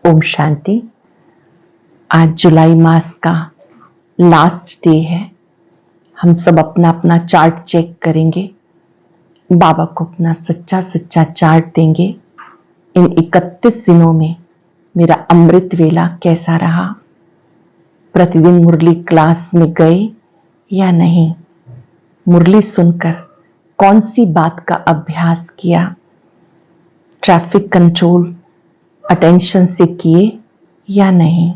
ओम शांति। आज जुलाई मास का last day है। हम सब अपना अपना चार्ट चेक करेंगे, बाबा को अपना सच्चा सच्चा चार्ट देंगे। इन 31 दिनों में मेरा अमृत वेला कैसा रहा, प्रतिदिन मुरली क्लास में गए या नहीं, मुरली सुनकर कौन सी बात का अभ्यास किया, ट्रैफिक कंट्रोल अटेंशन से किए या नहीं,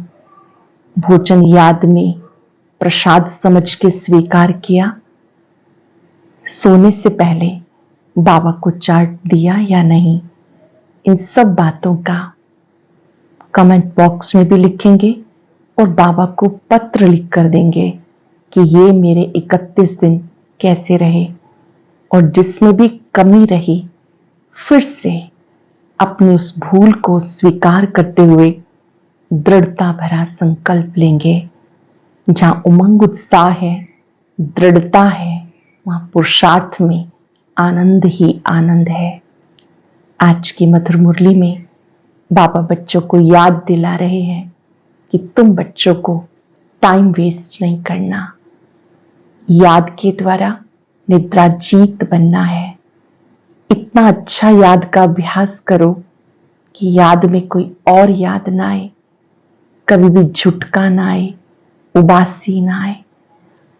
भोजन याद में प्रसाद समझ के स्वीकार किया, सोने से पहले बाबा को चार्ट दिया या नहीं। इन सब बातों का कमेंट बॉक्स में भी लिखेंगे और बाबा को पत्र लिख कर देंगे कि ये मेरे 31 दिन कैसे रहे, और जिसमें भी कमी रही फिर से अपनी उस भूल को स्वीकार करते हुए दृढ़ता भरा संकल्प लेंगे। जहां उमंग उत्साह है, दृढ़ता है, वहां पुरुषार्थ में आनंद ही आनंद है। आज की मधुर मुरली में बाबा बच्चों को याद दिला रहे हैं कि तुम बच्चों को टाइम वेस्ट नहीं करना, याद के द्वारा निद्रा जीत बनना है। इतना अच्छा याद का अभ्यास करो कि याद में कोई और याद ना आए, कभी भी झुटका ना आए, उबासी ना आए।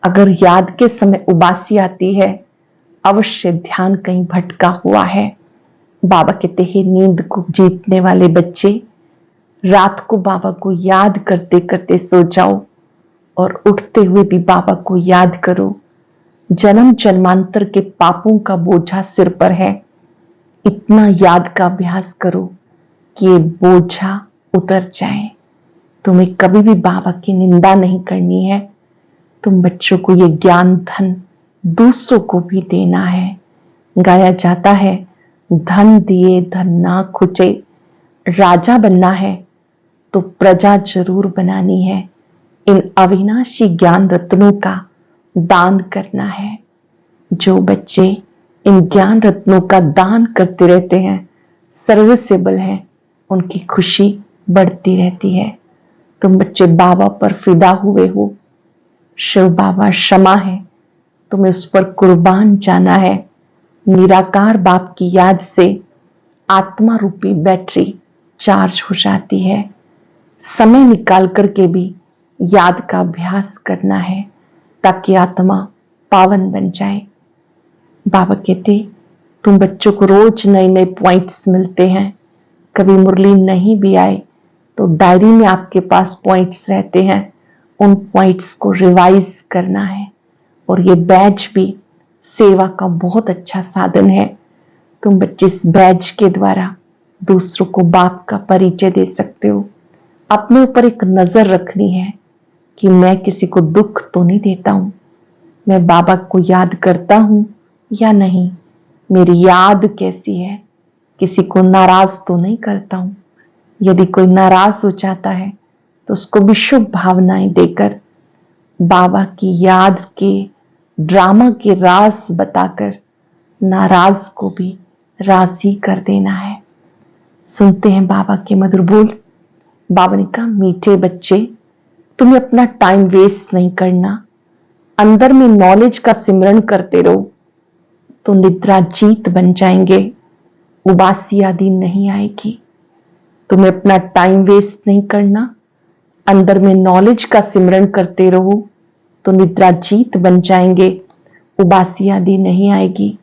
अगर याद के समय उबासी आती है, अवश्य ध्यान कहीं भटका हुआ है। बाबा कहते हैं नींद को जीतने वाले बच्चे रात को बाबा को याद करते करते सो जाओ और उठते हुए भी बाबा को याद करो। जन्म जन्मांतर के पापों का बोझा सिर पर है। इतना याद का अभ्यास करो कि ये बोझा उतर जाए। तुम्हें कभी भी बाबा की निंदा नहीं करनी है। तुम बच्चों को ये ज्ञान धन दूसरों को भी देना है। गाया जाता है, धन दिए धन ना खुचे, राजा बनना है तो प्रजा जरूर बनानी है। इन अविनाशी ज्ञान रत्नों का दान करना है। जो बच्चे इन ज्ञान रत्नों का दान करते रहते हैं, सर्विसेबल हैं, उनकी खुशी बढ़ती रहती है। तुम बच्चे बाबा पर फिदा हुए हो। शिव बाबा क्षमा है, तुम्हें उस पर कुर्बान जाना है। निराकार बाप की याद से आत्मा रूपी बैटरी चार्ज हो जाती है। समय निकाल करके भी याद का अभ्यास करना है ताकि आत्मा पावन बन जाए। बाबा कहते तुम बच्चों को रोज नए नए पॉइंट्स मिलते हैं। कभी मुरली नहीं भी आए तो डायरी में आपके पास पॉइंट्स रहते हैं, उन पॉइंट्स को रिवाइज करना है। और ये बैज भी सेवा का बहुत अच्छा साधन है। तुम बच्चे इस बैज के द्वारा दूसरों को बाप का परिचय दे सकते हो। अपने ऊपर एक नजर रखनी है कि मैं किसी को दुख तो नहीं देता हूं, मैं बाबा को याद करता हूं या नहीं, मेरी याद कैसी है, किसी को नाराज तो नहीं करता हूं। यदि कोई नाराज हो जाता है तो उसको भी शुभ भावनाएं देकर बाबा की याद के ड्रामा के राज बताकर नाराज को भी राजी कर देना है। सुनते हैं बाबा के मधुर बोल। बाबा ने कहा, मीठे बच्चे तुम्हें अपना टाइम वेस्ट नहीं करना, अंदर में नॉलेज का सिमरन करते रहो तो निद्रा जीत बन जाएंगे, उबासी आदि नहीं आएगी। तुम्हें अपना टाइम वेस्ट नहीं करना, अंदर में नॉलेज का सिमरन करते रहो तो निद्रा जीत बन जाएंगे, उबासी आदि नहीं आएगी।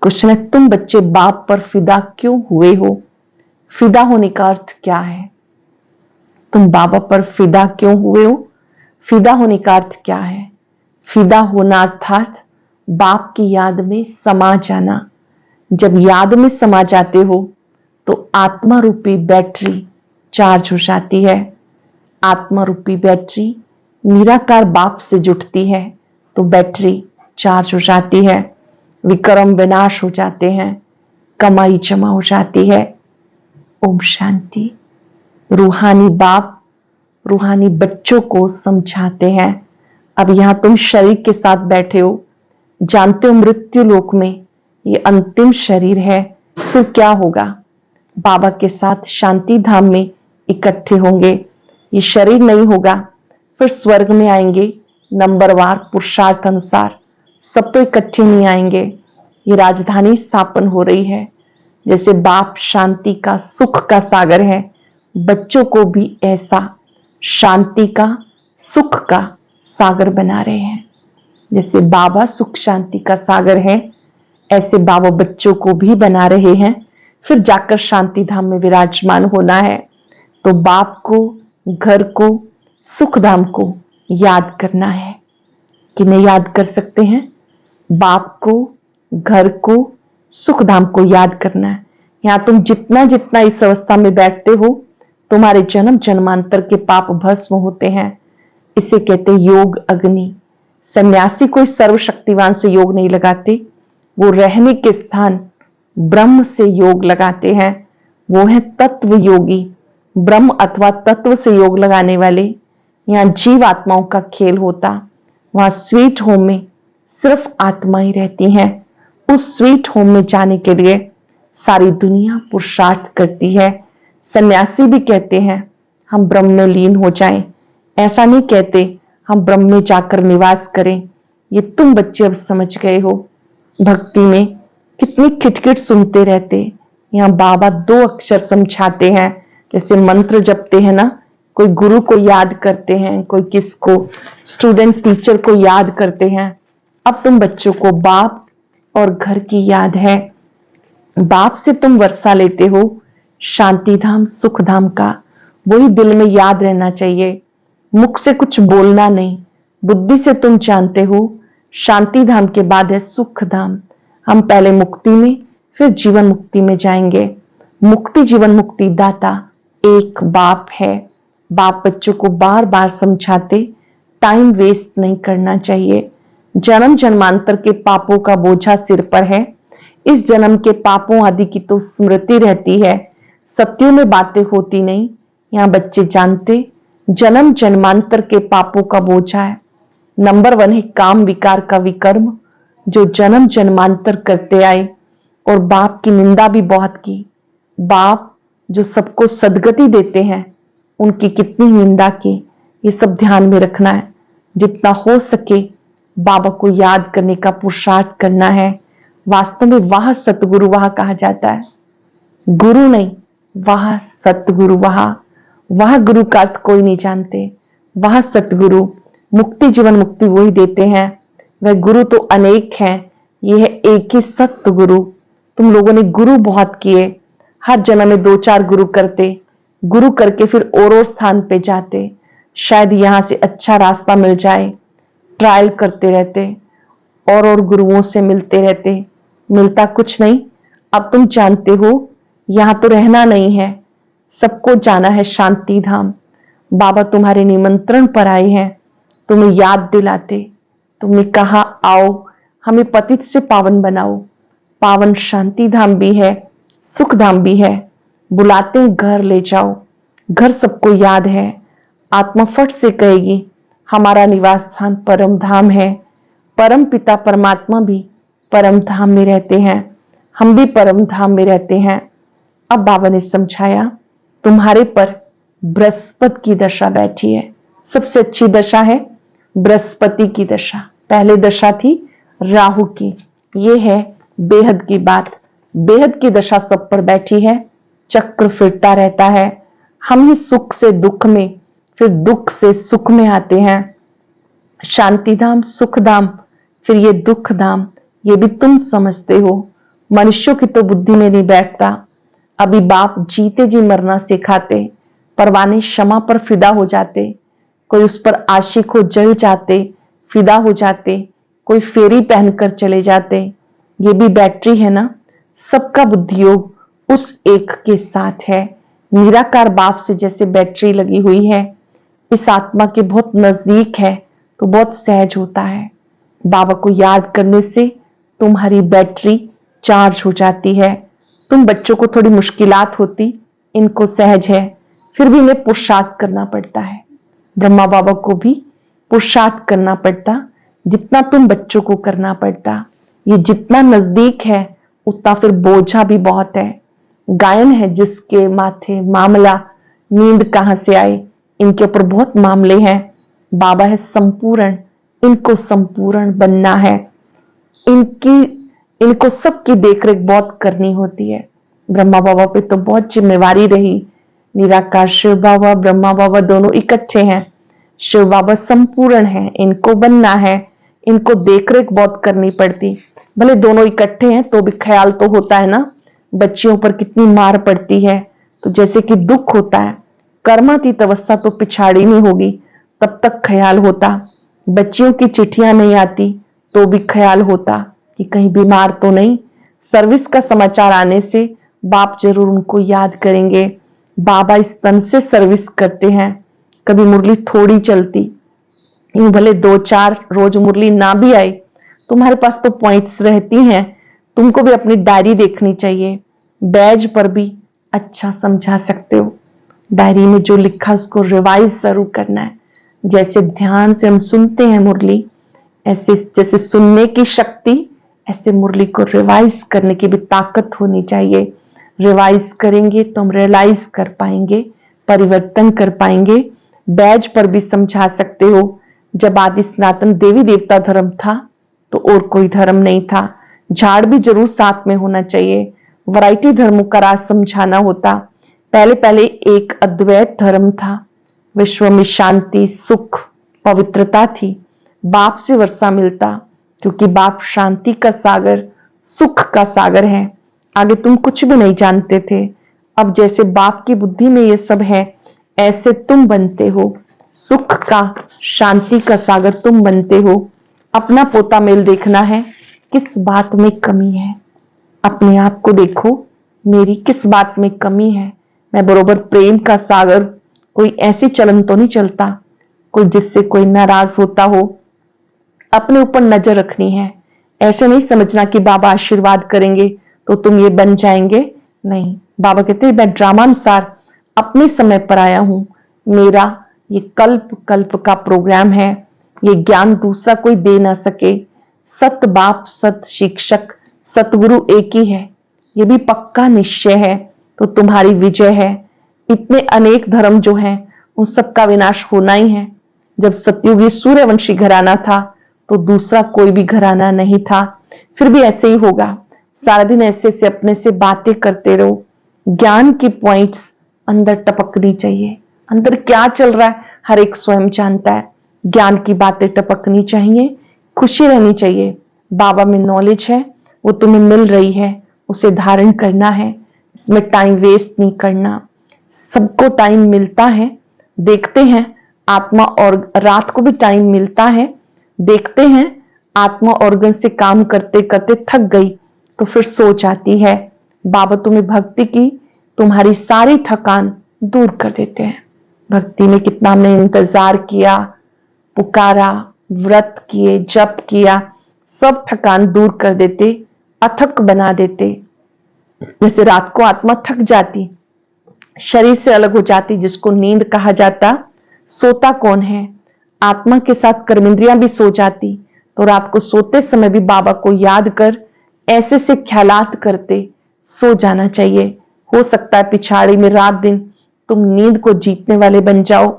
क्वेश्चन है, तुम बच्चे बाप पर फिदा क्यों हुए हो? फिदा होने का अर्थ क्या है? तुम बाबा पर फिदा क्यों हुए हो? फिदा होने का अर्थ क्या है? फिदा होना अर्थात बाप की याद में समा जाना। जब याद में समा जाते हो तो आत्मा रूपी बैटरी चार्ज हो जाती है। आत्मा रूपी बैटरी निराकार बाप से जुटती है तो बैटरी चार्ज हो जाती है। विक्रम विनाश हो जाते हैं, कमाई जमा हो जाती है। ओम शांति। रूहानी बाप रूहानी बच्चों को समझाते हैं। अब यहां तुम शरीर के साथ बैठे हो, जानते हो मृत्यु लोक में ये अंतिम शरीर है, फिर क्या होगा? बाबा के साथ शांति धाम में इकट्ठे होंगे। ये शरीर नहीं होगा, फिर स्वर्ग में आएंगे नंबरवार पुरुषार्थ अनुसार। सब तो इकट्ठे नहीं आएंगे। ये राजधानी स्थापन हो रही है। जैसे बाप शांति का सुख का सागर है, बच्चों को भी ऐसा शांति का सुख का सागर बना रहे हैं। जैसे बाबा सुख शांति का सागर है, ऐसे बाबा बच्चों को भी बना रहे हैं। फिर जाकर शांति धाम में विराजमान होना है। तो बाप को, घर को, सुख धाम को याद करना है कि नहीं याद कर सकते हैं? बाप को, घर को, सुख धाम को याद करना है। यहां तुम जितना जितना इस अवस्था में बैठते हो, तुम्हारे जन्म जन्मांतर के पाप भस्म होते हैं। इसे कहते योग अग्नि। सन्यासी कोई सर्वशक्तिवान से योग नहीं लगाते, वो रहने के स्थान ब्रह्म से योग लगाते हैं। वो है तत्व योगी। ब्रह्म अथवा तत्व से योग लगाने वाले। यहाँ जीव आत्माओं का खेल होता, वहां स्वीट होम में सिर्फ आत्मा ही रहती हैं। उस स्वीट होम में जाने के लिए सारी दुनिया पुरुषार्थ करती है। सन्यासी भी कहते हैं हम ब्रह्म में लीन हो जाएं। ऐसा नहीं कहते हम ब्रह्म में जाकर निवास करें। ये तुम बच्चे अब समझ गए हो। भक्ति में कितनी खिटखिट सुनते रहते। यहाँ बाबा 2 अक्षर समझाते हैं। जैसे मंत्र जपते हैं ना, कोई गुरु को याद करते हैं, कोई किसको, स्टूडेंट टीचर को याद करते हैं। अब तुम बच्चों को बाप और घर की याद है। बाप से तुम वर्षा लेते हो शांति धाम सुख धाम का, वही दिल में याद रहना चाहिए। मुख से कुछ बोलना नहीं, बुद्धि से तुम जानते हो शांति धाम के बाद है सुख धाम। हम पहले मुक्ति में फिर जीवन मुक्ति में जाएंगे। मुक्ति जीवन मुक्ति दाता एक बाप है। बाप बच्चों को बार बार समझाते टाइम वेस्ट नहीं करना चाहिए। जन्म जन्मांतर के पापों का बोझा सिर पर है। इस जन्म के पापों आदि की तो स्मृति रहती है, सत्यों में बातें होती नहीं। यहाँ बच्चे जानते जन्म जन्मांतर के पापों का बोझा है। नंबर 1 है काम विकार का विकर्म, जो जन्म जन्मांतर करते आए और बाप की निंदा भी बहुत की। बाप जो सबको सदगति देते हैं, उनकी कितनी निंदा की, ये सब ध्यान में रखना है। जितना हो सके बाबा को याद करने का पुरुषार्थ करना है। वास्तव में वह सतगुरु वहां कहा जाता है, गुरु नहीं, वह सतगुरु। वह गुरु का अर्थ कोई नहीं जानते। वह सतगुरु मुक्ति जीवन मुक्ति वही देते हैं। वह गुरु तो अनेक हैं, यह है एक ही सतगुरु। तुम लोगों ने गुरु बहुत किए, हर जन्म में 2-4 गुरु करते, गुरु करके फिर और स्थान पे जाते, शायद यहां से अच्छा रास्ता मिल जाए। ट्रायल करते रहते और गुरुओं से मिलते रहते, मिलता कुछ नहीं। अब तुम जानते हो यहां तो रहना नहीं है, सबको जाना है शांति धाम। बाबा तुम्हारे निमंत्रण पर आए हैं, तुम्हें याद दिलाते। तुमने कहा आओ हमें पतित से पावन बनाओ। पावन शांति धाम भी है, सुख धाम भी है। बुलाते हैं घर ले जाओ, घर सबको याद है। आत्मा फट से कहेगी हमारा निवास स्थान परम धाम है। परम पिता परमात्मा भी परम धाम में रहते हैं, हम भी परम धाम में रहते हैं। अब बाबा ने समझाया तुम्हारे पर बृहस्पति की दशा बैठी है। सबसे अच्छी दशा है बृहस्पति की दशा। पहले दशा थी राहु की। ये है बेहद की बात। बेहद की दशा सब पर बैठी है, चक्र फिरता रहता है। हम ही सुख से दुख में, फिर दुख से सुख में आते हैं। शांति धाम सुख धाम, फिर ये दुख धाम। ये भी तुम समझते हो, मनुष्यों की तो बुद्धि में नहीं बैठता। अभी बाप जीते जी मरना सिखाते, परवाने क्षमा पर फिदा हो जाते, कोई उस पर आशिक हो जल जाते, फिदा हो जाते, कोई फेरी पहनकर चले जाते। ये भी बैटरी है ना। सबका बुद्धि योग उस एक के साथ है। निराकार बाप से जैसे बैटरी लगी हुई है, इस आत्मा के बहुत नजदीक है, तो बहुत सहज होता है। बाबा को याद करने से तुम्हारी बैटरी चार्ज हो जाती है। तुम बच्चों को थोड़ी मुश्किलात होती, इनको सहज है, फिर भी इन्हें पुरुषार्थ करना पड़ता है। ब्रह्मा बाबा को भी पुरुषार्थ करना पड़ता, जितना तुम बच्चों को करना पड़ता। ये जितना नजदीक है उतना फिर बोझा भी बहुत है। गायन है जिसके माथे मामला, नींद कहां से आए, इनके ऊपर बहुत मामले हैं। बाबा है संपूर्ण, इनको संपूर्ण बनना है। इनको सबकी देखरेख बहुत करनी होती है। ब्रह्मा बाबा पे तो बहुत जिम्मेवारी रही। निराकार शिव बाबा, ब्रह्मा बाबा दोनों इकट्ठे हैं। शिव बाबा संपूर्ण है, इनको बनना है, इनको देखरेख बहुत करनी पड़ती। भले दोनों इकट्ठे हैं तो भी ख्याल तो होता है ना। बच्चियों पर कितनी मार पड़ती है, तो जैसे कि दुख होता है। कर्मातीत अवस्था तो पिछाड़ी में होगी, तब तक ख्याल होता। बच्चियों की चिट्ठियां नहीं आती तो भी ख्याल होता कि कहीं बीमार तो नहीं। सर्विस का समाचार आने से बाप जरूर उनको याद करेंगे। बाबा इस तन से सर्विस करते हैं। कभी मुरली थोड़ी चलती, यूं भले 2-4 रोज मुरली ना भी आए, तुम्हारे पास तो पॉइंट्स रहती हैं। तुमको भी अपनी डायरी देखनी चाहिए। बैज पर भी अच्छा समझा सकते हो। डायरी में जो लिखा उसको रिवाइज जरूर करना है। जैसे ध्यान से हम सुनते हैं मुरली, ऐसे जैसे सुनने की शक्ति, ऐसे मुरली को रिवाइज करने की भी ताकत होनी चाहिए। रिवाइज करेंगे तो हम रियलाइज कर पाएंगे, परिवर्तन कर पाएंगे। बैज पर भी समझा सकते हो। जब आदि सनातन देवी देवता धर्म था तो और कोई धर्म नहीं था। झाड़ भी जरूर साथ में होना चाहिए। वैरायटी धर्मों का राज समझाना होता। पहले पहले एक अद्वैत धर्म था। विश्व में शांति, सुख, पवित्रता थी। बाप से वर्षा मिलता, क्योंकि बाप शांति का सागर, सुख का सागर है। आगे तुम कुछ भी नहीं जानते थे। अब जैसे बाप की बुद्धि में ये सब है, ऐसे तुम बनते हो। सुख का, शांति का सागर तुम बनते हो। अपना पोता मेल देखना है, किस बात में कमी है। अपने आप को देखो, मेरी किस बात में कमी है। मैं बरोबर प्रेम का सागर, कोई ऐसी चलन तो नहीं चलता कोई जिससे कोई नाराज होता हो। अपने ऊपर नजर रखनी है। ऐसे नहीं समझना कि बाबा आशीर्वाद करेंगे तो तुम ये बन जाएंगे। नहीं, बाबा कहते हैं मैं ड्रामानुसार अपने समय पर आया हूं। मेरा ये कल्प कल्प का प्रोग्राम है। ये ज्ञान दूसरा कोई दे ना सके। सत बाप, सत शिक्षक, सतगुरु एक ही है, ये भी पक्का निश्चय है। तो तुम्हारी विजय है। इतने अनेक धर्म जो हैं उन सबका विनाश होना ही है। जब सतयुगी सूर्यवंशी घराना था तो दूसरा कोई भी घराना नहीं था। फिर भी ऐसे ही होगा। सारा दिन ऐसे से अपने से बातें करते रहो। ज्ञान की पॉइंट्स अंदर टपकनी चाहिए। अंदर क्या चल रहा है हर एक स्वयं जानता है। ज्ञान की बातें टपकनी चाहिए, खुशी रहनी चाहिए। बाबा में नॉलेज है, वो तुम्हें मिल रही है, उसे धारण करना है। इसमें टाइम वेस्ट नहीं करना। सबको टाइम मिलता है, देखते हैं। आत्मा और रात को भी टाइम मिलता है, देखते हैं। आत्मा ऑर्गन से काम करते करते थक गई तो फिर सो जाती है। बाबा तुम्हें भक्ति की तुम्हारी सारी थकान दूर कर देते हैं। भक्ति में कितना हमने इंतजार किया, पुकारा, व्रत किए, जप किया, सब थकान दूर कर देते, अथक बना देते। जैसे रात को आत्मा थक जाती, शरीर से अलग हो जाती, जिसको नींद कहा जाता। सोता कौन है? आत्मा के साथ कर्मेंद्रियां भी सो जाती। तो रात को सोते समय भी बाबा को याद कर, ऐसे से ख्यालात करते सो जाना चाहिए। हो सकता है पिछाड़ी में रात दिन तुम नींद को जीतने वाले बन जाओ,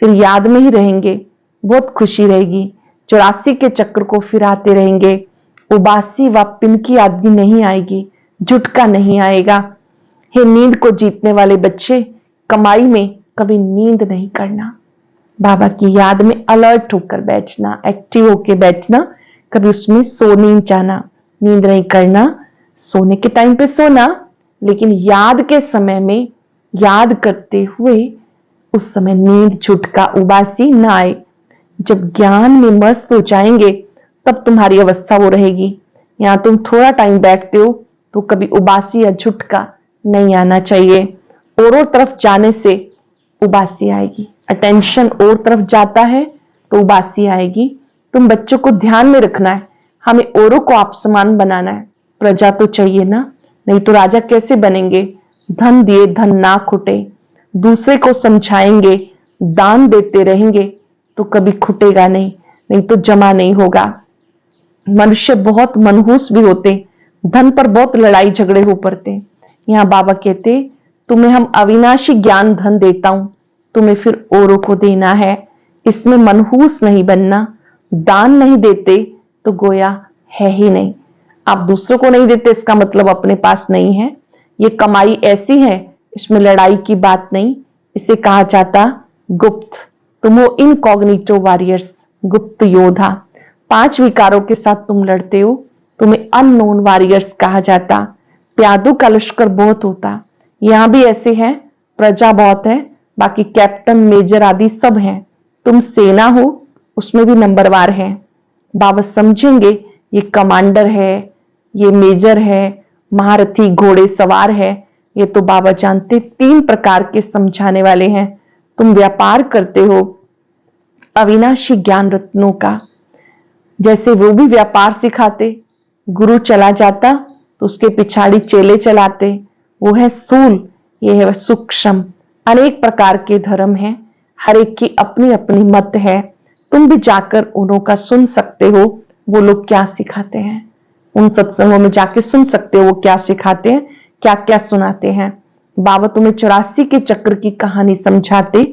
फिर याद में ही रहेंगे, बहुत खुशी रहेगी। 84 के चक्र को फिर आते रहेंगे। उबासी व पिनकी आदमी नहीं आएगी, झुटका नहीं आएगा। हे नींद को जीतने वाले बच्चे, कमाई में कभी नींद नहीं करना। बाबा की याद में अलर्ट होकर बैठना, एक्टिव होकर बैठना, कभी उसमें सो नहीं जाना, नींद नहीं करना। सोने के टाइम पे सोना, लेकिन याद के समय में याद करते हुए उस समय नींद, झुटका, उबासी ना आए। जब ज्ञान में मस्त हो जाएंगे तब तुम्हारी अवस्था वो रहेगी। यहां तुम थोड़ा टाइम बैठते हो तो कभी उबासी या झुटका नहीं आना चाहिए। और तरफ जाने से उबासी आएगी। अटेंशन और तरफ जाता है तो उबासी आएगी। तुम बच्चों को ध्यान में रखना है। हमें औरों को आप समान बनाना है। प्रजा तो चाहिए ना, नहीं तो राजा कैसे बनेंगे? धन दिए धन ना खुटे। दूसरे को समझाएंगे, दान देते रहेंगे तो कभी खुटेगा नहीं, नहीं तो जमा नहीं होगा। मनुष्य बहुत मनहूस भी होते, धन पर बहुत लड़ाई झगड़े हो पड़ते। यहाँ बाबा कहते तुम्हें हम अविनाशी ज्ञान धन देता हूं, तुम्हें फिर औरों को देना है। इसमें मनहूस नहीं बनना। दान नहीं देते तो गोया है ही नहीं। आप दूसरों को नहीं देते इसका मतलब अपने पास नहीं है। ये कमाई ऐसी है, इसमें लड़ाई की बात नहीं। इसे कहा जाता गुप्त। तुम हो इनकॉग्निटो वॉरियर्स, गुप्त योद्धा। 5 विकारों के साथ तुम लड़ते हो, तुम्हें अननोन वॉरियर्स कहा जाता। प्यादों का लश्कर बहुत होता, यहां भी ऐसे है, प्रजा बहुत है, बाकी कैप्टन मेजर आदि सब हैं। तुम सेना हो, उसमें भी नंबरवार है। बाबा समझेंगे ये कमांडर है, ये मेजर है, महारथी घोड़े सवार है। ये तो बाबा जानते 3 प्रकार के समझाने वाले हैं। तुम व्यापार करते हो अविनाशी ज्ञान रत्नों का। जैसे वो भी व्यापार सिखाते, गुरु चला जाता तो उसके पिछाड़ी चेले चलाते। वो है स्थूल, ये है सूक्ष्म। अनेक प्रकार के धर्म हैं, हर एक की अपनी अपनी मत है। तुम भी जाकर उन्हों का सुन सकते हो, वो लोग क्या सिखाते हैं। उन सत्संगों में जाके सुन सकते हो वो क्या सिखाते हैं, क्या क्या सुनाते हैं। बाबा तुम्हें 84 के चक्र की कहानी समझाते,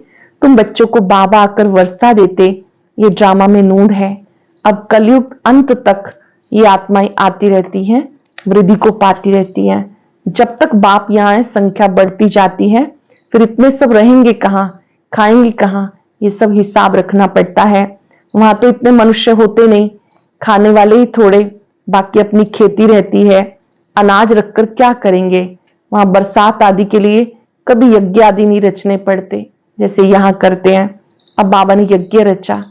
तुम बच्चों को बाबा आकर वर्षा देते। ये ड्रामा में नूंद है। अब कलयुग अंत तक ये आत्माएं आती रहती हैं, वृद्धि को पाती रहती हैं। जब तक बाप यहाँ है, संख्या बढ़ती जाती है। फिर इतने सब रहेंगे कहाँ, खाएंगे कहाँ, ये सब हिसाब रखना पड़ता है। वहां तो इतने मनुष्य होते नहीं, खाने वाले ही थोड़े, बाकी अपनी खेती रहती है। अनाज रखकर क्या करेंगे। वहां बरसात आदि के लिए कभी यज्ञ आदि नहीं रचने पड़ते जैसे यहाँ करते हैं। अब बाबा ने यज्ञ रचा,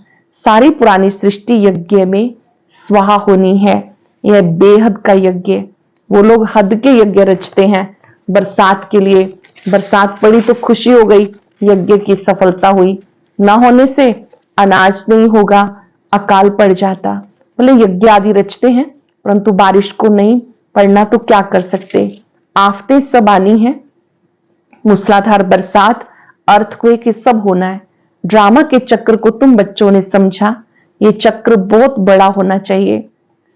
सारी पुरानी सृष्टि यज्ञ में स्वाहा होनी है। यह बेहद का यज्ञ। वो लोग हद के यज्ञ रचते हैं बरसात के लिए। बरसात पड़ी तो खुशी हो गई, यज्ञ की सफलता हुई। ना होने से अनाज नहीं होगा, अकाल पड़ जाता। बोले यज्ञ आदि रचते हैं, परंतु बारिश को नहीं पड़ना तो क्या कर सकते। आफतें सब आनी है, मूसलाधार बरसात, अर्थक्वेक ये सब होना है। ड्रामा के चक्र को तुम बच्चों ने समझा, ये चक्र बहुत बड़ा होना चाहिए।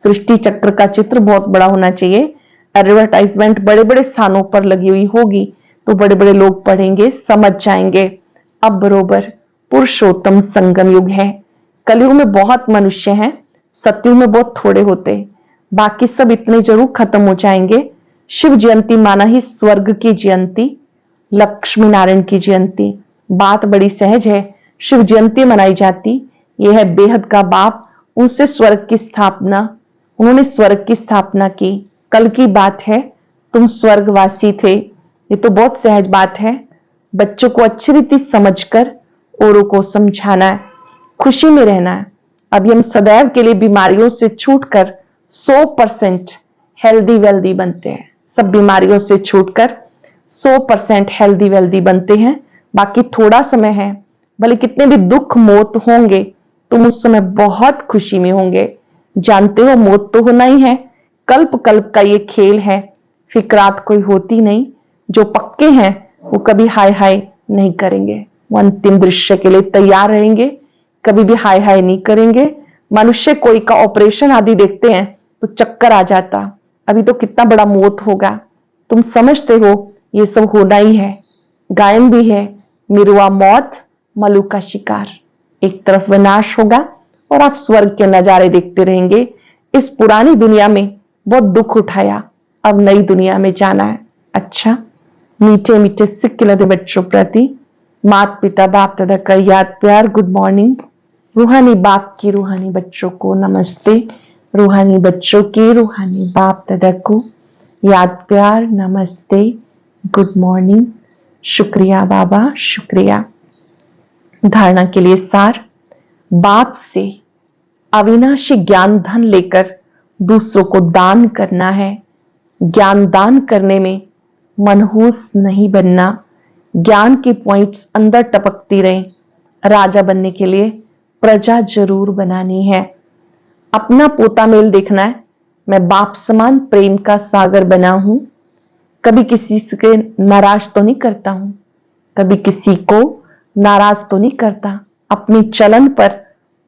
सृष्टि चक्र का चित्र बहुत बड़ा होना चाहिए। एडवर्टाइजमेंट बड़े बड़े स्थानों पर लगी हुई होगी तो बड़े बड़े लोग पढ़ेंगे, समझ जाएंगे। अब बरोबर पुरुषोत्तम संगम युग है। कलयुग में बहुत मनुष्य हैं, सतयुग में बहुत थोड़े होते। बाकी सब इतने जरूर खत्म हो जाएंगे। शिव जयंती माना ही स्वर्ग की जयंती, लक्ष्मी नारायण की जयंती। बात बड़ी सहज है, शिव जयंती मनाई जाती। यह है बेहद का बाप, उनसे स्वर्ग की स्थापना, उन्होंने स्वर्ग की स्थापना की। कल की बात है, तुम स्वर्गवासी थे। ये तो बहुत सहज बात है। बच्चों को अच्छी रीति समझकर औरों को समझाना है, खुशी में रहना है। अभी हम सदैव के लिए बीमारियों से छूटकर 100% हेल्दी वेल्दी बनते हैं। सब बीमारियों से छूटकर 100% हेल्दी वेल्दी बनते हैं। बाकी थोड़ा समय है, भले कितने भी दुख मौत होंगे, तुम उस समय बहुत खुशी में होंगे। जानते हो मौत तो होना ही है, कल्प कल्प का ये खेल है। फिक्रात कोई होती नहीं। जो पक्के हैं वो कभी हाय हाय नहीं करेंगे, वो अंतिम दृश्य के लिए तैयार रहेंगे, कभी भी हाय हाय नहीं करेंगे। मनुष्य कोई का ऑपरेशन आदि देखते हैं तो चक्कर आ जाता, अभी तो कितना बड़ा मौत होगा। तुम समझते हो ये सब होना ही है। गायन भी है, मिरुआ मौत मलू का शिकार। एक तरफ विनाश होगा और आप स्वर्ग के नजारे देखते रहेंगे। इस पुरानी दुनिया में बहुत दुख उठाया, अब नई दुनिया में जाना है। अच्छा, मीठे मीठे सिक्के लदे बच्चों प्रति माता पिता बाप दादा का याद प्यार गुड मॉर्निंग। रूहानी बाप की रूहानी बच्चों को नमस्ते। रूहानी बच्चों की रूहानी बाप दादा को याद प्यार नमस्ते गुड मॉर्निंग। शुक्रिया बाबा, शुक्रिया। धारणा के लिए सार, बाप से अविनाशी ज्ञान धन लेकर दूसरों को दान करना है। ज्ञान दान करने में मनहूस नहीं बनना। ज्ञान की पॉइंट्स अंदर टपकती रहे। राजा बनने के लिए प्रजा जरूर बनानी है। अपना पोता मेल देखना है। मैं बाप समान प्रेम का सागर बना हूं, कभी किसी से नाराज तो नहीं करता हूं, कभी किसी को नाराज तो नहीं करता। अपनी चलन पर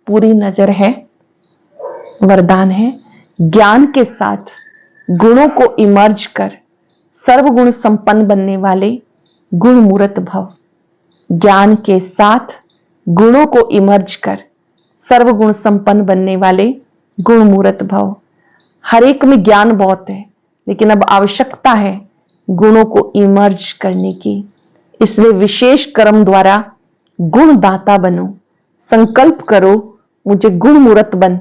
पूरी नजर है। वरदान है, ज्ञान के साथ गुणों को इमर्ज कर सर्वगुण संपन्न बनने वाले गुण मूर्त भव। ज्ञान के साथ गुणों को इमर्ज कर सर्वगुण संपन्न बनने वाले गुण मूर्त भव। हर एक में ज्ञान बहुत है, लेकिन अब आवश्यकता है गुणों को इमर्ज करने की। इसलिए विशेष कर्म द्वारा गुणदाता बनो। संकल्प करो मुझे गुण मूर्त बन,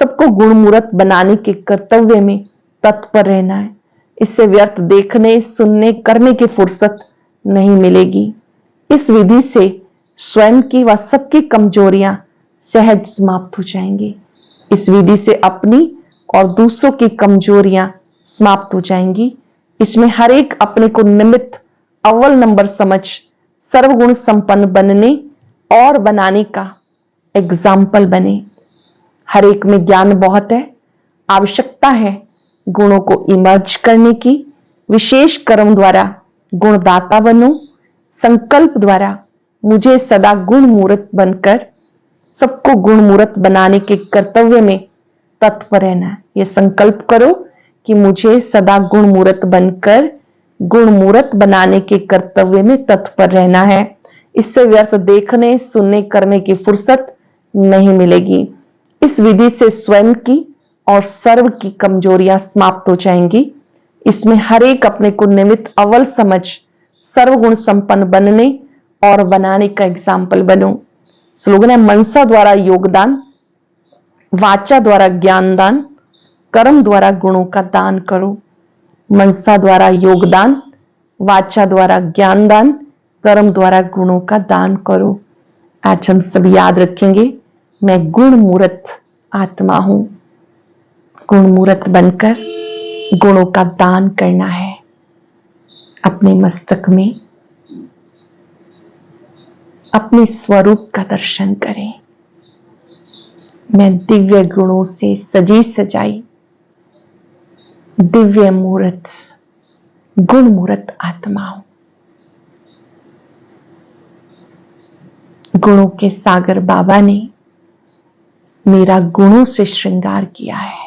सबको गुण मूर्त बनाने के कर्तव्य में तत्पर रहना है। इससे व्यर्थ देखने, सुनने, करने की फुर्सत नहीं मिलेगी। इस विधि से स्वयं की व सबकी कमजोरियां सहज समाप्त हो जाएंगी। इस विधि से अपनी और दूसरों की कमजोरियां समाप्त हो जाएंगी। इसमें हर एक अपने को निमित्त अव्वल नंबर समझ सर्वगुण संपन्न बनने और बनाने का एग्जाम्पल बने। हर एक में ज्ञान बहुत है, आवश्यकता है गुणों को इमर्ज करने की। विशेष कर्म द्वारा गुणदाता बनो। संकल्प द्वारा मुझे सदा गुण मूर्त बनकर सबको गुण मूर्त बनाने के कर्तव्य में तत्पर रहना है। यह संकल्प करो कि मुझे सदा गुण मूर्त बनकर गुण मूर्त बनाने के कर्तव्य में तत्पर रहना है। इससे व्यर्थ देखने, सुनने, करने की फुर्सत नहीं मिलेगी। इस विधि से स्वयं की और सर्व की कमजोरियां समाप्त हो जाएंगी। इसमें हर एक अपने को निमित्त अव्वल समझ सर्वगुण संपन्न बनने और बनाने का एग्जाम्पल बनो। स्लोगन है, मनसा द्वारा योगदान, वाचा द्वारा ज्ञानदान, कर्म द्वारा गुणों का दान करो। मनसा द्वारा योगदान, वाचा द्वारा ज्ञानदान, कर्म द्वारा गुणों का दान करो। आज हम सब याद रखेंगे, मैं गुण मूर्त आत्मा हूं। गुण मूर्त बनकर गुणों का दान करना है। अपने मस्तक में अपने स्वरूप का दर्शन करें। मैं दिव्य गुणों से सजी सजाई दिव्य मूर्त, गुण मूर्त आत्मा हूं। गुणों के सागर बाबा ने मेरा गुणों से श्रृंगार किया है।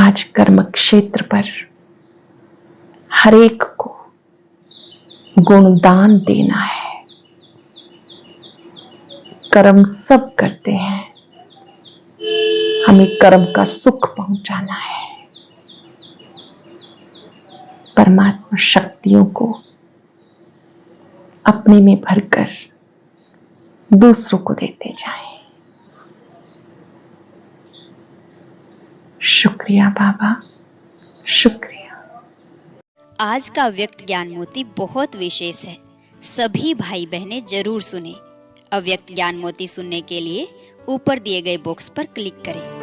आज कर्म क्षेत्र पर हर एक को गुणदान देना है। कर्म सब करते हैं, हमें कर्म का सुख पहुंचाना है। परमात्मा शक्तियों को अपने में भरकर दूसरों को देते जाएं। शुक्रिया बाबा, शुक्रिया। आज का अव्यक्त ज्ञान मोती बहुत विशेष है, सभी भाई बहनें जरूर सुने। अव्यक्त ज्ञान मोती सुनने के लिए ऊपर दिए गए बॉक्स पर क्लिक करें।